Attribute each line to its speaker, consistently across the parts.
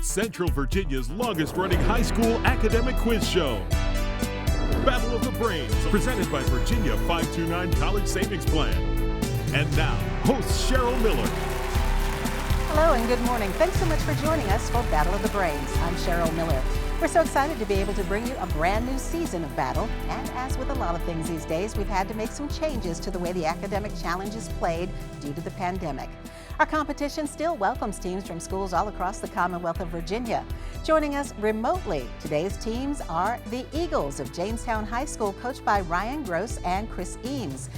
Speaker 1: Central Virginia's longest-running high school academic quiz show. Battle of the Brains, presented by Virginia 529 College Savings Plan. And now, host Cheryl Miller.
Speaker 2: Hello and good morning. Thanks so much for joining us for Battle of the Brains. I'm Cheryl Miller. We're so excited to be able to bring you a brand new season of Battle. And as with a lot of things these days, we've had to make some changes to the way the academic challenge is played due to the pandemic. Our competition still welcomes teams from schools all across the Commonwealth of Virginia. Joining us remotely, today's teams are the Eagles of Jamestown High School, coached by Ryan Gross and Chris Eames.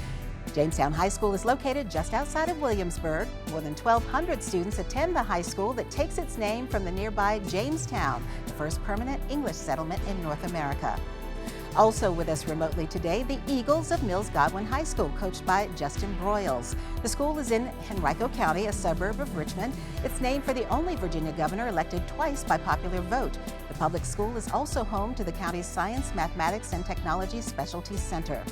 Speaker 2: Jamestown High School is located just outside of Williamsburg. More than 1,200 students attend the high school that takes its name from the nearby Jamestown, the first permanent English settlement in North America. Also with us remotely today, the Eagles of Mills Godwin High School, coached by Justin Broyles. The school is in Henrico County, a suburb of Richmond. It's named for the only Virginia governor elected twice by popular vote. The public school is also home to the county's Science, Mathematics, and Technology Specialty Center.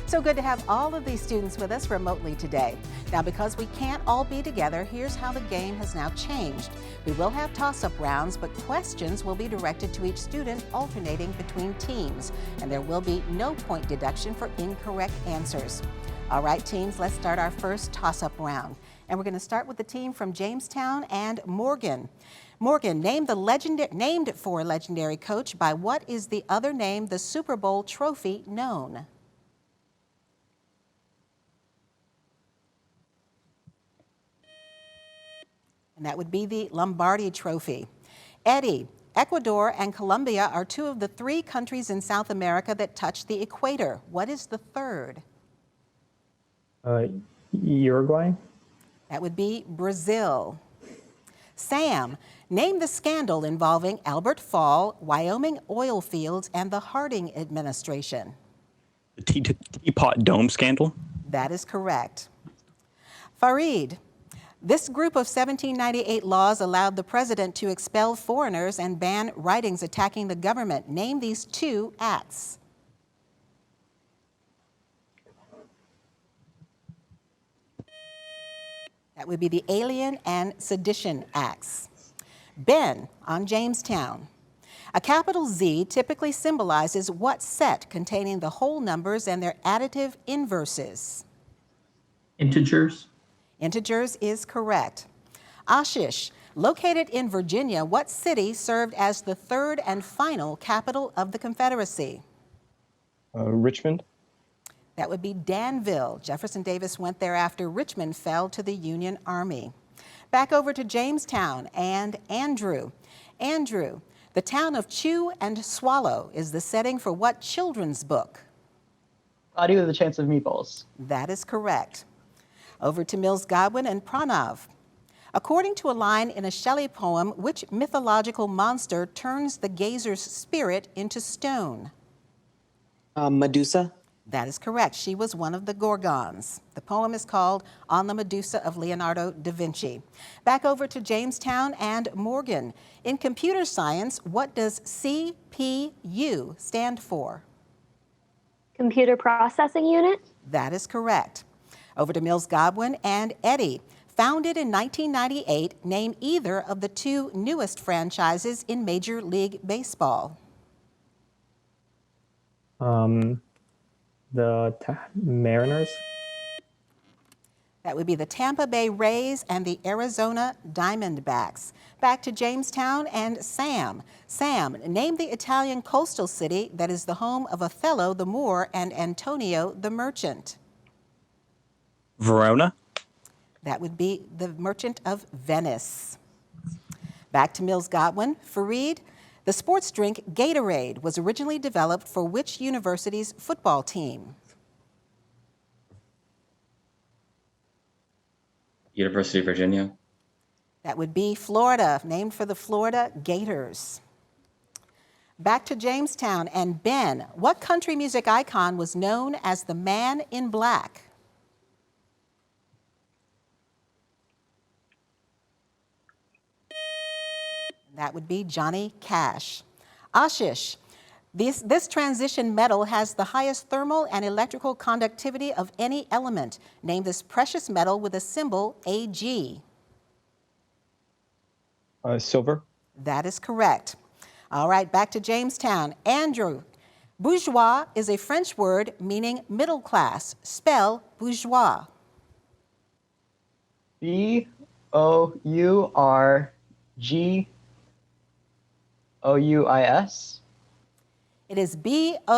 Speaker 2: So good to have all of these students with us remotely today. Now, because we can't all be together, here's how the game has now changed. We will have toss-up rounds, but questions will be directed to each student, alternating between teams. And there will be no point deduction for incorrect answers. All right, teams, let's start our first toss-up round. And we're going to start with the team from Jamestown and Morgan. Morgan, named for a legendary coach, by what is the other name the Super Bowl trophy known? And that would be the Lombardi Trophy. Eddie, Ecuador and Colombia are two of the three countries in South America that touch the equator. What is the third?
Speaker 3: Uruguay.
Speaker 2: That would be Brazil. Sam, name the scandal involving Albert Fall, Wyoming oil fields, and the Harding administration.
Speaker 4: The Teapot Dome scandal?
Speaker 2: That is correct. Farid, this group of 1798 laws allowed the president to expel foreigners and ban writings attacking the government. Name these two acts. That would be the Alien and Sedition Acts. Ben, on Jamestown. A capital Z typically symbolizes what set containing the whole numbers and their additive inverses?
Speaker 3: Integers.
Speaker 2: Integers is correct. Ashish, located in Virginia, what city served as the third and final capital of the Confederacy?
Speaker 3: Richmond.
Speaker 2: That would be Danville. Jefferson Davis went there after Richmond fell to the Union Army. Back over to Jamestown and Andrew. Andrew, the town of Chew and Swallow is the setting for what children's book?
Speaker 5: Cloudy with a Chance of Meatballs.
Speaker 2: That is correct. Over to Mills Godwin and Pranav. According to a line in a Shelley poem, which mythological monster turns the gazer's spirit into stone?
Speaker 6: Medusa.
Speaker 2: That is correct. She was one of the Gorgons. The poem is called On the Medusa of Leonardo da Vinci. Back over to Jamestown and Morgan. In computer science, what does CPU stand for?
Speaker 7: Computer Processing Unit.
Speaker 2: That is correct. Over to Mills Godwin and Eddie. Founded in 1998, name either of the two newest franchises in Major League Baseball.
Speaker 3: The Mariners.
Speaker 2: That would be the Tampa Bay Rays and the Arizona Diamondbacks. Back to Jamestown and Sam. Sam, name the Italian coastal city that is the home of Othello the Moor and Antonio the Merchant.
Speaker 4: Verona?
Speaker 2: That would be the Merchant of Venice. Back to Mills Godwin. Farid, the sports drink Gatorade was originally developed for which university's football team?
Speaker 8: University of Virginia.
Speaker 2: That would be Florida, named for the Florida Gators. Back to Jamestown and Ben. What country music icon was known as the Man in Black? That would be Johnny Cash. Ashish, this transition metal has the highest thermal and electrical conductivity of any element. Name this precious metal with a symbol AG.
Speaker 3: Silver.
Speaker 2: That is correct. All right, back to Jamestown. Andrew, bourgeois is a French word meaning middle class. Spell bourgeois.
Speaker 5: B-O-U-R-G-O-U-I-S.
Speaker 2: It is B-O-U-R-G-E-O-I-S.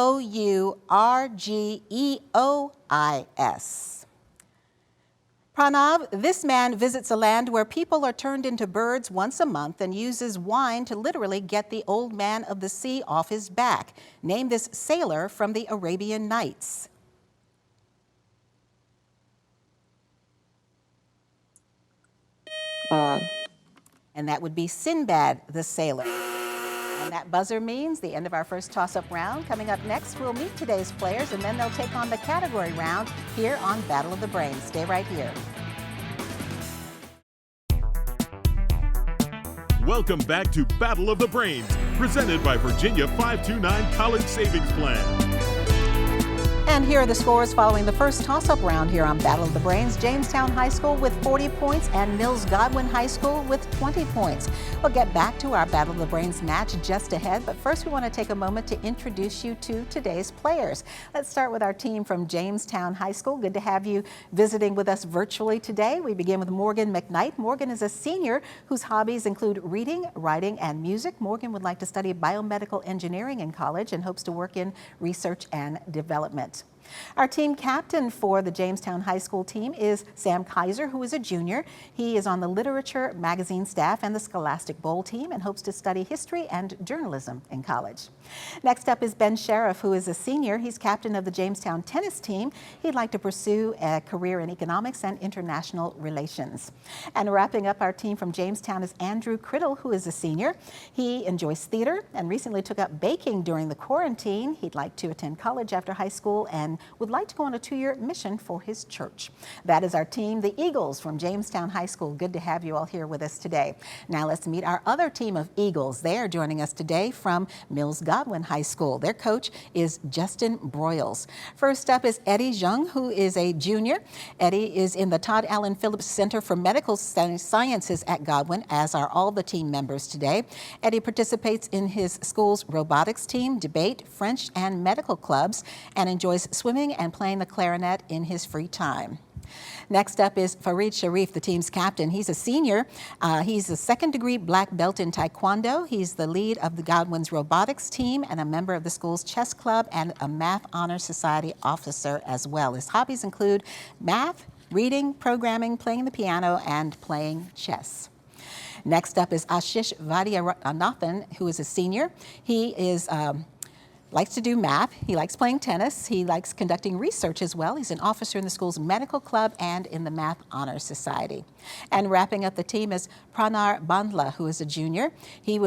Speaker 2: Pranav, this man visits a land where people are turned into birds once a month and uses wine to literally get the old man of the sea off his back. Name this sailor from the Arabian Nights. And that would be Sinbad the sailor. And that buzzer means the end of our first toss-up round. Coming up next, we'll meet today's players, and then they'll take on the category round here on Battle of the Brains. Stay right here.
Speaker 1: Welcome back to Battle of the Brains, presented by Virginia 529 College Savings Plan.
Speaker 2: And here are the scores following the first toss-up round here on Battle of the Brains. Jamestown High School with 40 points and Godwin High School with 20 points. We'll get back to our Battle of the Brains match just ahead, but first we want to take a moment to introduce you to today's players. Let's start with our team from Jamestown High School. Good to have you visiting with us virtually today. We begin with Morgan Mcknight. Morgan is a senior whose hobbies include reading, writing, and music. Morgan would like to study biomedical engineering in college and hopes to work in research and development. Our team captain for the Jamestown High School team is Sam Kaiser, who is a junior. He is on the Literature magazine staff and the Scholastic Bowl team and hopes to study history and journalism in college. Next up is Ben Sheriff, who is a senior. He's captain of the Jamestown tennis team. He'd like to pursue a career in economics and international relations. And wrapping up our team from Jamestown is Andrew Criddle, who is a senior. He enjoys theater and recently took up baking during the quarantine. He'd like to attend college after high school and would like to go on a 2-year mission for his church. That is our team, the Eagles from Jamestown High School. Good to have you all here with us today. Now let's meet our other team of Eagles. They are joining us today from Godwin High School. Their coach is Justin Broyles. First up is Eddie Jung, who is a junior. Eddie is in the Todd Allen Phillips Center for Medical Sciences at Godwin, as are all the team members today. Eddie participates in his school's robotics team, debate, French, and medical clubs, and enjoys swimming and playing the clarinet in his free time. Next up is Farid Sharif, the team's captain. He's a senior. He's a second-degree black belt in Taekwondo. He's the lead of the Godwin's robotics team and a member of the school's chess club and a Math Honor Society officer as well. His hobbies include math, reading, programming, playing the piano, and playing chess. Next up is Ashish Vaidyanathan, who is a senior. He is likes to do math. He likes playing tennis. He likes conducting research as well. He's an officer in the school's medical club and in the Math Honor Society. And wrapping up the team is Pranar Bandla, who is a junior. He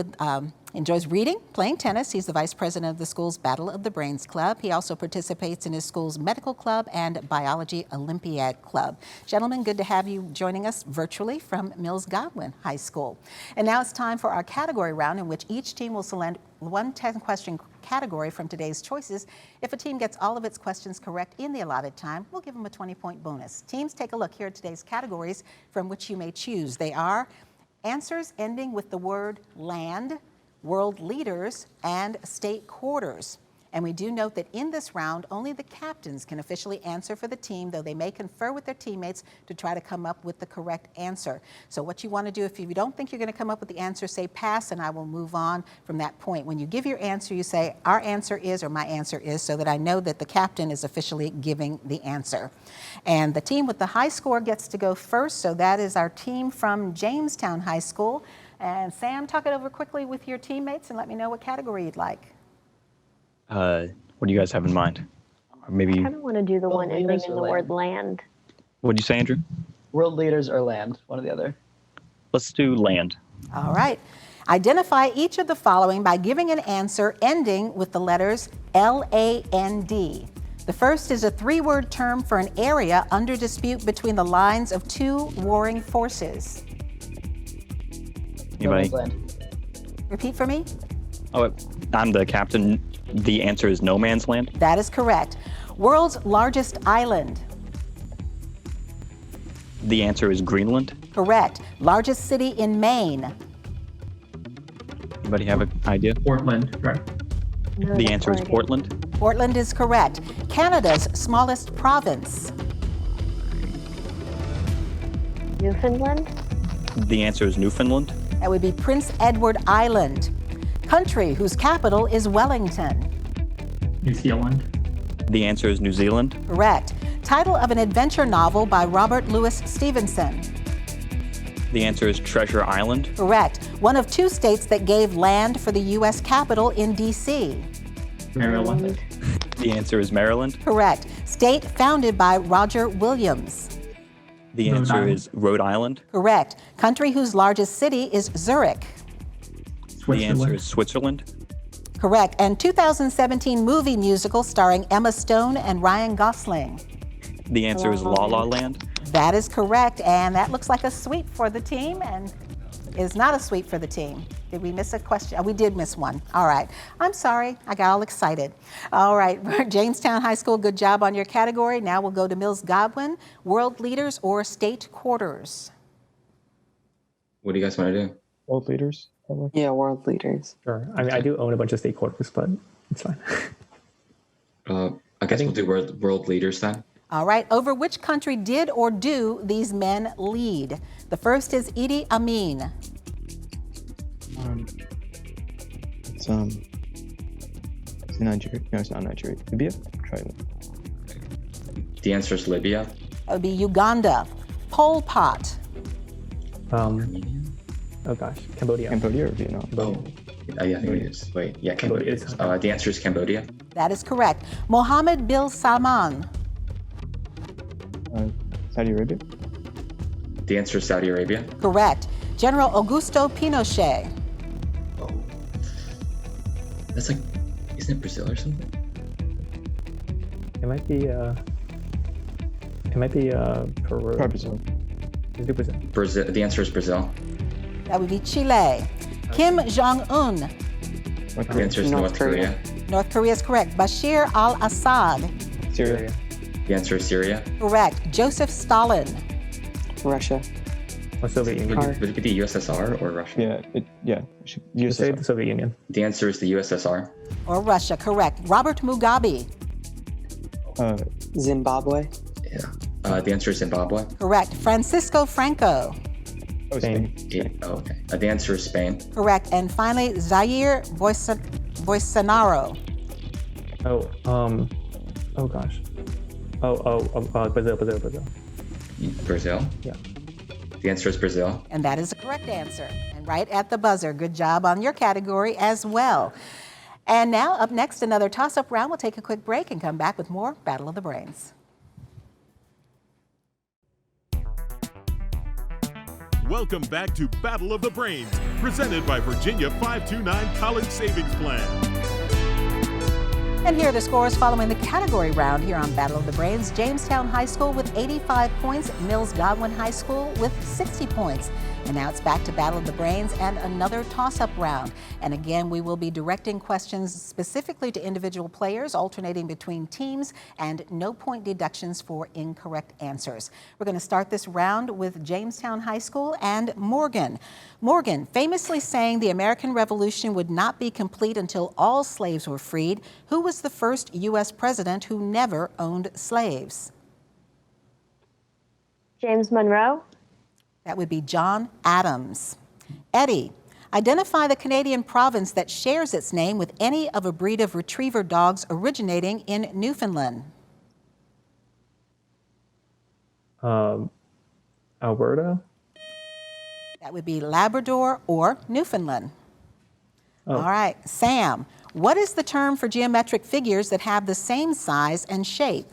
Speaker 2: enjoys reading, playing tennis. He's the vice president of the school's Battle of the Brains Club. He also participates in his school's medical club and biology Olympiad Club. Gentlemen, good to have you joining us virtually from Godwin High School. And now it's time for our category round, in which each team will select one 10-question category from today's choices. If a team gets all of its questions correct in the allotted time, we'll give them a 20-point bonus. Teams, take a look here at today's categories from which you may choose. They are answers ending with the word land, world leaders, and state quarters. And we do note that in this round, only the captains can officially answer for the team, though they may confer with their teammates to try to come up with the correct answer. So what you want to do, if you don't think you're going to come up with the answer, say pass, and I will move on from that point. When you give your answer, you say our answer is or my answer is, so that I know that the captain is officially giving the answer. And the team with the high score gets to go first, so that is our team from Jamestown High School. And Sam, talk it over quickly with your teammates and let me know what category you'd like.
Speaker 4: What do you guys have in mind? Or maybe.
Speaker 7: I kind of want to do the one ending in the word land.
Speaker 4: What did you say, Andrew?
Speaker 5: World leaders or land, one or the other.
Speaker 4: Let's do land.
Speaker 2: All right. Identify each of the following by giving an answer ending with the letters L-A-N-D. The first is a 3-word term for an area under dispute between the lines of 2 warring forces.
Speaker 4: Anybody?
Speaker 2: Repeat for me.
Speaker 4: Oh, I'm the captain. The answer is no man's land?
Speaker 2: That is correct. World's largest island.
Speaker 4: The answer is Greenland?
Speaker 2: Correct. Largest city in Maine.
Speaker 4: Anybody have an idea?
Speaker 3: Portland, right?
Speaker 7: No,
Speaker 4: The
Speaker 7: that's
Speaker 4: answer is
Speaker 7: Oregon.
Speaker 4: Portland.
Speaker 2: Portland is correct. Canada's smallest province.
Speaker 7: Newfoundland?
Speaker 4: The answer is Newfoundland.
Speaker 2: That would be Prince Edward Island. Country whose capital is Wellington.
Speaker 3: New Zealand.
Speaker 4: The answer is New Zealand.
Speaker 2: Correct. Title of an adventure novel by Robert Louis Stevenson.
Speaker 4: The answer is Treasure Island.
Speaker 2: Correct. One of 2 states that gave land for the U.S. Capitol in D.C.
Speaker 3: Maryland.
Speaker 4: The answer is Maryland.
Speaker 2: Correct. State founded by Roger Williams.
Speaker 4: The
Speaker 3: Rhode
Speaker 4: answer
Speaker 3: Island.
Speaker 4: is Rhode Island.
Speaker 2: Correct. Country whose largest city is Zurich.
Speaker 4: The answer is Switzerland.
Speaker 2: Correct. And 2017 movie musical starring Emma Stone and Ryan Gosling.
Speaker 4: The answer is La La Land.
Speaker 2: That is correct, and that looks like a sweep for the team, and is not a sweep for the team. Did we miss a question? Oh, we did miss one. All right. I'm sorry. I got all excited. All right. Jamestown High School, good job on your category. Now we'll go to Mills Godwin, world leaders or state quarters.
Speaker 8: What do you guys want to do?
Speaker 3: World leaders, probably.
Speaker 6: Yeah, world leaders.
Speaker 3: Sure. I mean, I do own a bunch of state quarters, but it's fine.
Speaker 8: I guess we'll do world leaders then.
Speaker 2: All right. Over which country did or do these men lead? The first is Idi Amin.
Speaker 9: It's Nigeria. No, it's not Nigeria. Libya? Try it.
Speaker 8: The answer is Libya.
Speaker 2: That would be Uganda. Pol Pot.
Speaker 3: Oh gosh, Cambodia.
Speaker 9: Cambodia or Vietnam?
Speaker 8: Oh, yeah, I think it is. Wait, yeah, Cambodia.
Speaker 3: Cambodia.
Speaker 8: The answer is Cambodia.
Speaker 2: That is correct. Mohammed bin Salman.
Speaker 9: Saudi Arabia?
Speaker 8: The answer is Saudi Arabia.
Speaker 2: Correct. General Augusto Pinochet.
Speaker 8: Oh, that's like, isn't it Brazil or something?
Speaker 3: It might be Peru.
Speaker 9: Probably Brazil.
Speaker 3: Let's do Brazil.
Speaker 8: Brazil. The answer is Brazil.
Speaker 2: That would be Chile. Kim Jong-un.
Speaker 8: The answer is North Korea.
Speaker 2: North Korea is correct. Bashir al-Assad.
Speaker 9: Syria.
Speaker 8: The answer is Syria.
Speaker 2: Correct. Joseph Stalin.
Speaker 6: Russia.
Speaker 3: Or Soviet Union.
Speaker 8: Would it be the USSR or Russia?
Speaker 3: Just say
Speaker 9: USSR.
Speaker 3: the Soviet Union.
Speaker 8: The answer is the USSR.
Speaker 2: Or Russia, correct. Robert Mugabe.
Speaker 6: Zimbabwe.
Speaker 8: Yeah. The answer is Zimbabwe.
Speaker 2: Correct. Francisco Franco.
Speaker 9: Oh,
Speaker 3: Spain.
Speaker 8: Okay. The answer is Spain.
Speaker 2: Correct. And finally, Jair Bolsonaro.
Speaker 3: Oh gosh. Brazil.
Speaker 8: Brazil?
Speaker 3: Yeah.
Speaker 8: The answer is Brazil.
Speaker 2: And that is the correct answer. And right at the buzzer. Good job on your category as well. And now, up next, another toss-up round. We'll take a quick break and come back with more Battle of the Brains.
Speaker 1: Welcome back to Battle of the Brains, presented by Virginia 529 College Savings Plan.
Speaker 2: And here are the scores following the category round here on Battle of the Brains. Jamestown High School with 85 points, Mills Godwin High School with 60 points. And now it's back to Battle of the Brains and another toss-up round. And again, we will be directing questions specifically to individual players, alternating between teams, and no point deductions for incorrect answers. We're going to start this round with Jamestown High School and Morgan. Morgan, famously saying the American Revolution would not be complete until all slaves were freed, who was the first U.S. president who never owned slaves?
Speaker 7: James Monroe?
Speaker 2: That would be John Adams. Eddie, identify the Canadian province that shares its name with any of a breed of retriever dogs originating in Newfoundland.
Speaker 3: Alberta?
Speaker 2: That would be Labrador or Newfoundland.
Speaker 3: Oh.
Speaker 2: All right, Sam, what is the term for geometric figures that have the same size and shape?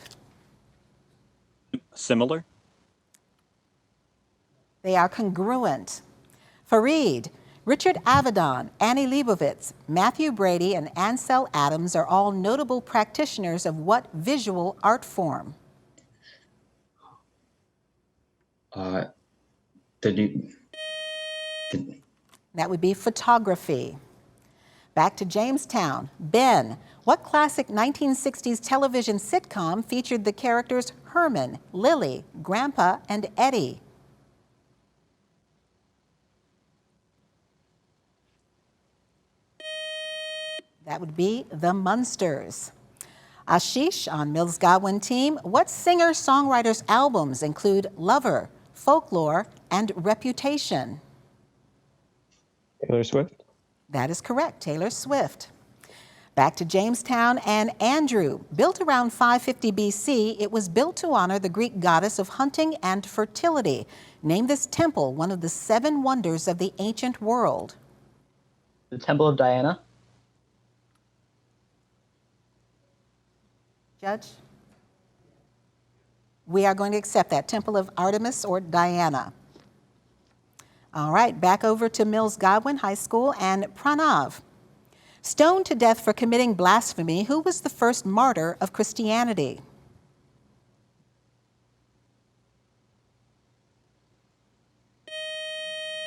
Speaker 4: Similar?
Speaker 2: They are congruent. Fareed, Richard Avedon, Annie Leibovitz, Matthew Brady, and Ansel Adams are all notable practitioners of what visual art form?
Speaker 8: The
Speaker 2: That would be photography. Back to Jamestown. Ben, what classic 1960s television sitcom featured the characters Herman, Lily, Grandpa, and Eddie? That would be the Munsters. Ashish on Mills Godwin team, what singer-songwriter's albums include Lover, Folklore, and Reputation?
Speaker 3: Taylor Swift.
Speaker 2: That is correct, Taylor Swift. Back to Jamestown and Andrew. Built around 550 BC, it was built to honor the Greek goddess of hunting and fertility. Name this temple one of the 7 wonders of the ancient world.
Speaker 5: The Temple of Diana.
Speaker 2: Judge? We are going to accept that. Temple of Artemis or Diana. All right, back over to Mills Godwin High School and Pranav. Stoned to death for committing blasphemy, who was the first martyr of Christianity?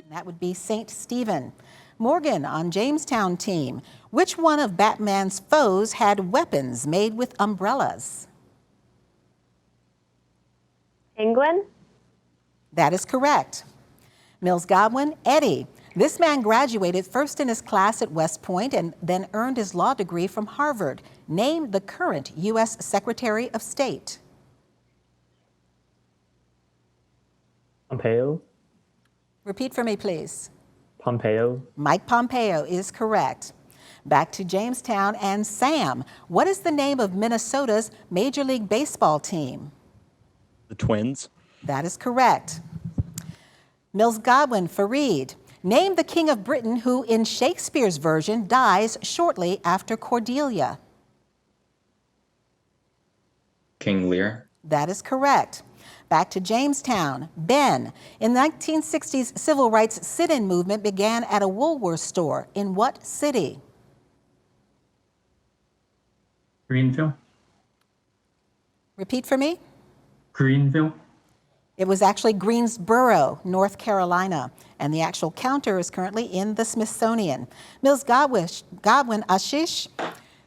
Speaker 2: That would be Saint Stephen. Morgan on Jamestown team. Which one of Batman's foes had weapons made with umbrellas?
Speaker 7: Penguin?
Speaker 2: That is correct. Mills Godwin, Eddie. This man graduated first in his class at West Point and then earned his law degree from Harvard. Name the current U.S. Secretary of State.
Speaker 3: Pompeo.
Speaker 2: Repeat for me, please.
Speaker 3: Pompeo.
Speaker 2: Mike Pompeo is correct. Back to Jamestown and Sam. What is the name of Minnesota's Major League Baseball team?
Speaker 4: The Twins.
Speaker 2: That is correct. Mills Godwin, Fareed. Name the King of Britain who, in Shakespeare's version, dies shortly after Cordelia.
Speaker 8: King Lear.
Speaker 2: That is correct. Back to Jamestown. Ben. In the 1960s, civil rights sit-in movement began at a Woolworth store. In what city?
Speaker 10: Greenville.
Speaker 2: Repeat for me.
Speaker 10: Greenville.
Speaker 2: It was actually Greensboro, North Carolina, and the actual counter is currently in the Smithsonian. Mills Godwin, Ashish,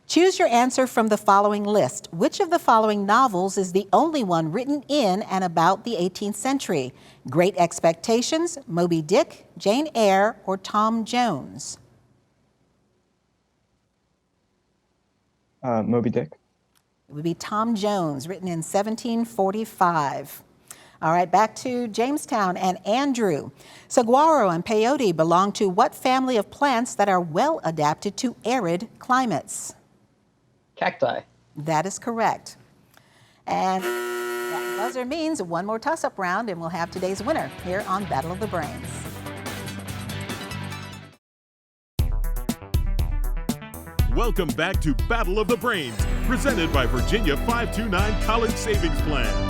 Speaker 2: choose your answer from the following list. Which of the following novels is the only one written in and about the 18th century? Great Expectations, Moby Dick, Jane Eyre, or Tom Jones?
Speaker 3: Moby Dick.
Speaker 2: It would be Tom Jones, written in 1745. All right, back to Jamestown and Andrew. Saguaro and peyote belong to what family of plants that are well adapted to arid climates?
Speaker 5: Cacti.
Speaker 2: That is correct. And that buzzer means one more toss-up round and we'll have today's winner here on Battle of the Brains.
Speaker 1: Welcome back to Battle of the Brains, presented by Virginia 529 College Savings Plan.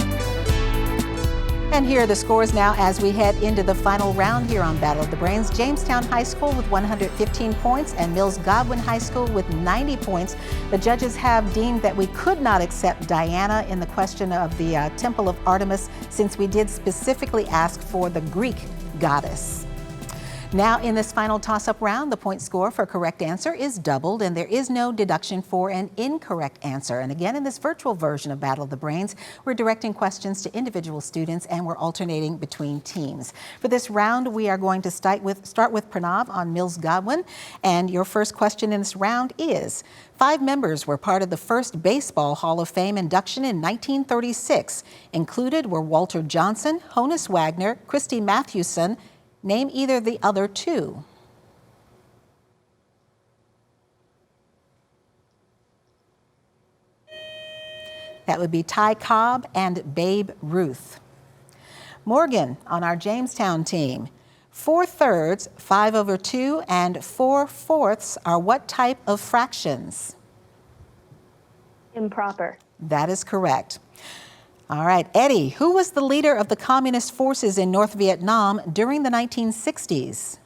Speaker 2: And here are the scores now as we head into the final round here on Battle of the Brains. Jamestown High School with 115 points and Mills Godwin High School with 90 points. The judges have deemed that we could not accept Diana in the question of the Temple of Artemis, since we did specifically ask for the Greek goddess. Now in this final toss-up round, the point score for a correct answer is doubled and there is no deduction for an incorrect answer. And again, in this virtual version of Battle of the Brains, we're directing questions to individual students and we're alternating between teams. For this round, we are going to start with Pranav on Mills Godwin. And your first question in this round is, 5 members were part of the first Baseball Hall of Fame induction in 1936. Included were Walter Johnson, Honus Wagner, Christy Mathewson. Name either the other 2. That would be Ty Cobb and Babe Ruth. Morgan on our Jamestown team. 4/3, 5/2, and 4/4 are what type of fractions?
Speaker 7: Improper.
Speaker 2: That is correct. All right, Eddie, who was the leader of the communist forces in North Vietnam during the 1960s?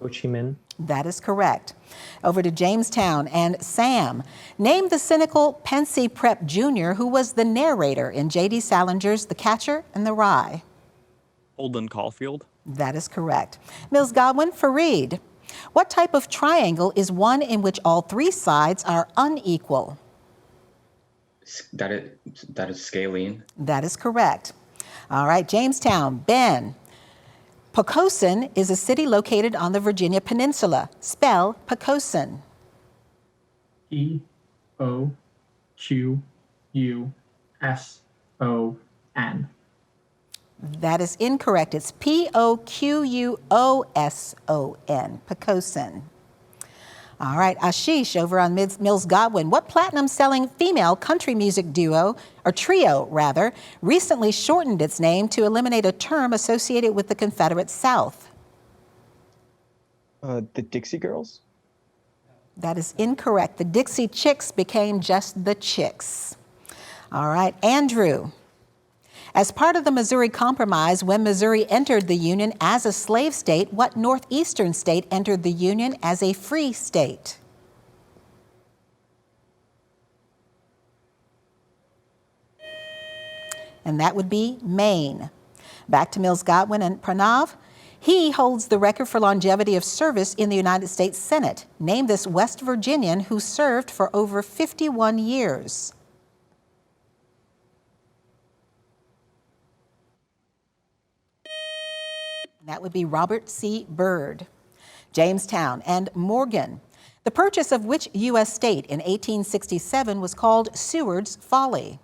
Speaker 3: Ho Chi Minh.
Speaker 2: That is correct. Over to Jamestown and Sam. Name the cynical Pensy Prep Jr. who was the narrator in J.D. Salinger's The Catcher in the Rye.
Speaker 4: Holden Caulfield.
Speaker 2: That is correct. Mills Godwin, Fareed. What type of triangle is one in which all 3 sides are unequal?
Speaker 8: That is scalene.
Speaker 2: That is correct. All right, Jamestown, Ben. Poquoson is a city located on the Virginia Peninsula. Spell Poquoson.
Speaker 10: P-O-Q-U-S-O-N.
Speaker 2: That is incorrect. It's P-O-Q-U-O-S-O-N, Poquoson. All right, Ashish over on Mills Godwin. What platinum-selling female country music duo, or trio rather, recently shortened its name to eliminate a term associated with the Confederate South?
Speaker 9: The Dixie Girls?
Speaker 2: That is incorrect. The Dixie Chicks became just the Chicks. All right, Andrew. As part of the Missouri Compromise, when Missouri entered the Union as a slave state, what northeastern state entered the Union as a free state? And that would be Maine. Back to Mills Godwin and Pranav. He holds the record for longevity of service in the United States Senate. Name this West Virginian who served for over 51 years. That would be Robert C. Byrd. Jamestown and Morgan. The purchase of which U.S. state in 1867 was called Seward's Folly?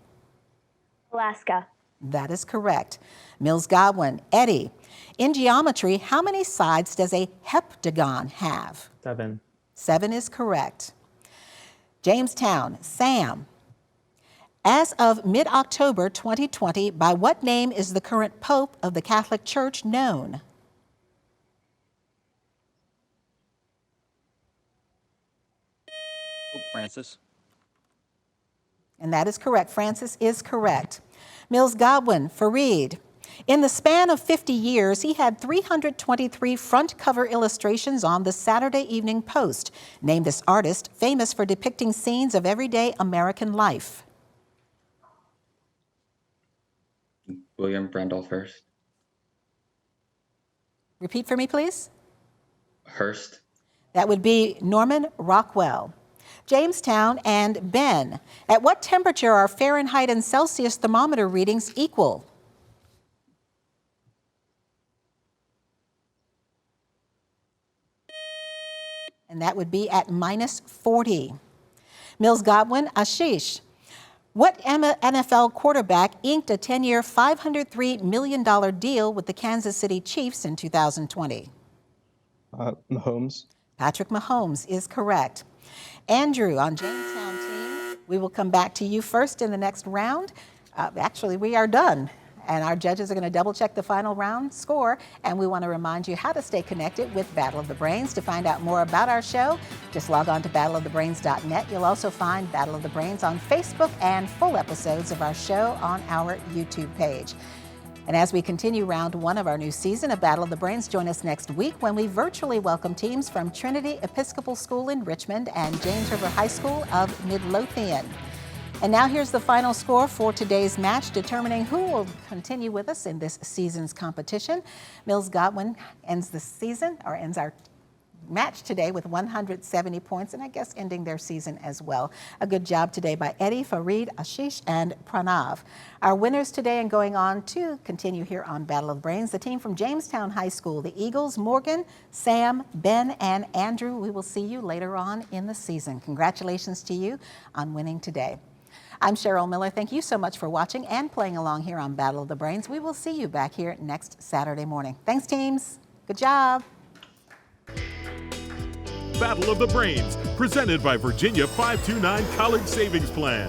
Speaker 7: Alaska.
Speaker 2: That is correct. Mills Godwin. Eddie. In geometry, how many sides does a heptagon have?
Speaker 3: 7.
Speaker 2: 7 is correct. Jamestown. Sam. As of mid-October 2020, by what name is the current Pope of the Catholic Church known?
Speaker 4: Pope Francis.
Speaker 2: And that is correct. Francis is correct. Mills Godwin, Fareed. In the span of 50 years, he had 323 front cover illustrations on the Saturday Evening Post. Name this artist, famous for depicting scenes of everyday American life.
Speaker 8: William Randolph Hearst.
Speaker 2: Repeat for me, please.
Speaker 8: Hearst.
Speaker 2: That would be Norman Rockwell. Jamestown and Ben. At what temperature are Fahrenheit and Celsius thermometer readings equal? And that would be at -40. Mills Godwin, Ashish. What NFL quarterback inked a 10-year, $503 million deal with the Kansas City Chiefs in 2020?
Speaker 9: Mahomes.
Speaker 2: Patrick Mahomes is correct. Andrew, on Jamestown team, we will come back to you first in the next round. Actually, we are done. And our judges are going to double check the final round score. And we want to remind you how to stay connected with Battle of the Brains. To find out more about our show, just log on to battleofthebrains.net. You'll also find Battle of the Brains on Facebook and full episodes of our show on our YouTube page. And as we continue round 1 of our new season of Battle of the Brains, join us next week when we virtually welcome teams from Trinity Episcopal School in Richmond and James River High School of Midlothian. And now here's the final score for today's match, determining who will continue with us in this season's competition. Mills Godwin ends the season, or ends our match today with 170 points, and I guess ending their season as well. A good job today by Eddie, Fareed, Ashish, and Pranav. Our winners today and going on to continue here on Battle of the Brains, the team from Jamestown High School, the Eagles, Morgan, Sam, Ben, and Andrew. We will see you later on in the season. Congratulations to you on winning today. I'm Cheryl Miller. Thank you so much for watching and playing along here on Battle of the Brains. We will see you back here next Saturday morning. Thanks, teams. Good job.
Speaker 1: Battle of the Brains, presented by Virginia 529 College Savings Plan.